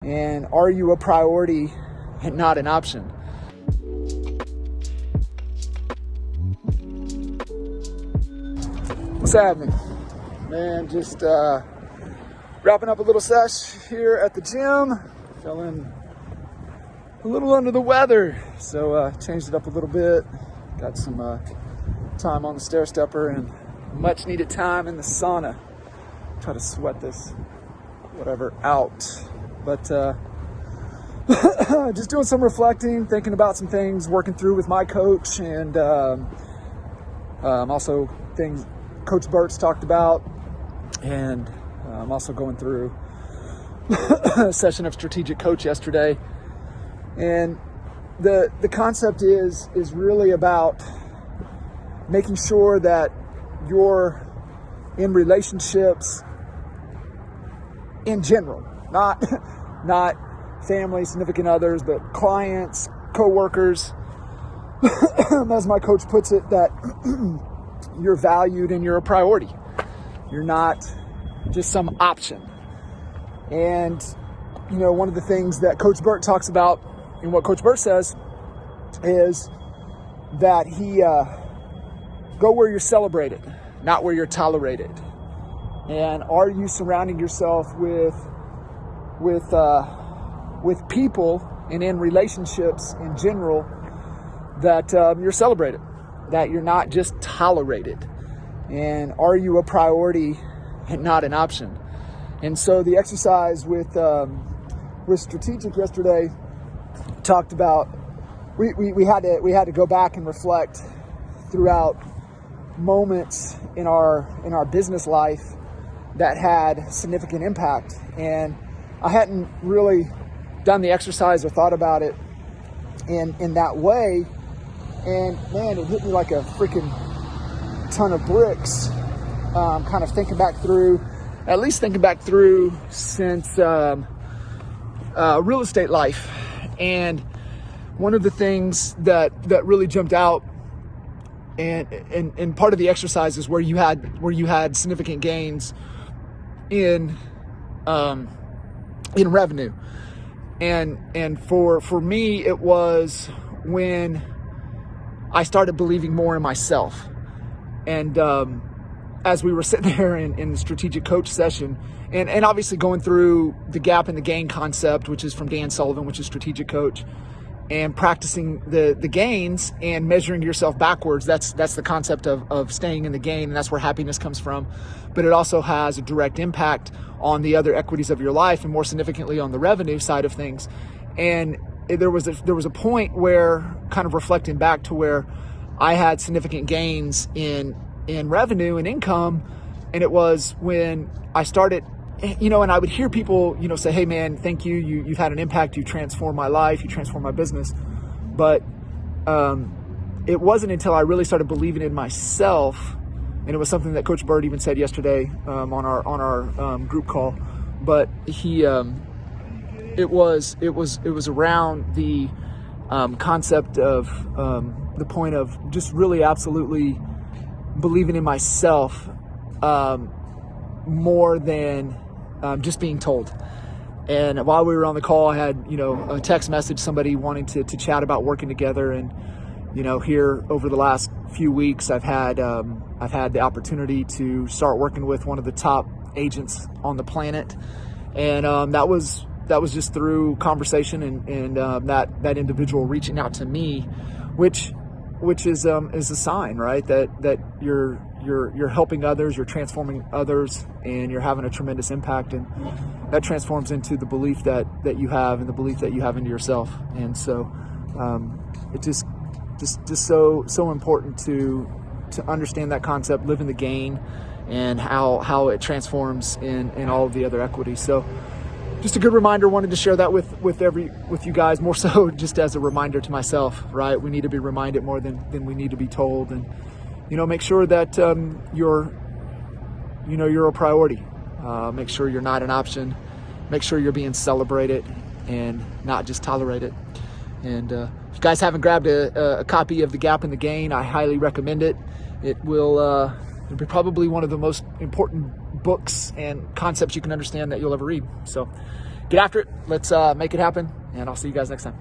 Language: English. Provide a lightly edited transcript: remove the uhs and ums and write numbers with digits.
And are you a priority and not an option? What's happening? Man, just wrapping up a little sesh here at the gym. Feeling a little under the weather, so changed it up a little bit. Got some time on the stair stepper and much needed time in the sauna. Try to sweat this whatever out. But just doing some reflecting, thinking about some things, working through with my coach, and also things Coach Burt's talked about, and I'm also going through a session of strategic coach yesterday. And the concept is really about making sure that you're in relationships in general, not family, significant others, but clients, co-workers, as my coach puts it, that you're valued and you're a priority. You're not just some option. And, you know, one of the things that Coach Burt talks about and what Coach Burt says is that go where you're celebrated, not where you're tolerated. And are you surrounding yourself with people and in relationships in general that you're celebrated, that you're not just tolerated? And are you a priority and not an option? And so the exercise with strategic yesterday talked about we had to go back and reflect throughout moments in our business life that had significant impact. And I hadn't really done the exercise or thought about it in that way. And man, it hit me like a freaking ton of bricks, kind of thinking back through since real estate life. And one of the things that really jumped out, and part of the exercise is where you had significant gains in revenue. And for me, it was when I started believing more in myself. And as we were sitting there in the strategic coach session, and obviously going through the gap and the gain concept, which is from Dan Sullivan, which is strategic coach, and practicing the gains and measuring yourself backwards. That's the concept of staying in the gain, and that's where happiness comes from. But it also has a direct impact on the other equities of your life, and more significantly on the revenue side of things. And there was a point where, kind of reflecting back to where I had significant gains in revenue and income, and it was when I started, and I would hear people, say, "Hey man, thank you. You've had an impact. You transformed my life. You transformed my business." But it wasn't until I really started believing in myself, and it was something that Coach Bird even said yesterday on our group call. But it was around the concept of the point of just really absolutely believing in myself more than just being told. And while we were on the call, I had a text message, somebody wanting to chat about working together. And here over the last few weeks, I've had the opportunity to start working with one of the top agents on the planet, and that was just through conversation and that individual reaching out to me, which is a sign, right? That you're helping others, you're transforming others, and you're having a tremendous impact, and that transforms into the belief that you have, and the belief that you have into yourself. And so it just so important to understand that concept, live in the gain, and how it transforms in all of the other equities. So just a good reminder. Wanted to share that with you guys, more so just as a reminder to myself, right? We need to be reminded more than we need to be told, and make sure that you're a priority. Make sure you're not an option. Make sure you're being celebrated and not just tolerated. And if you guys haven't grabbed a copy of The Gap and the Gain, I highly recommend it. It'll be probably one of the most important books and concepts you can understand that you'll ever read. So get after it. Let's make it happen, and I'll see you guys next time.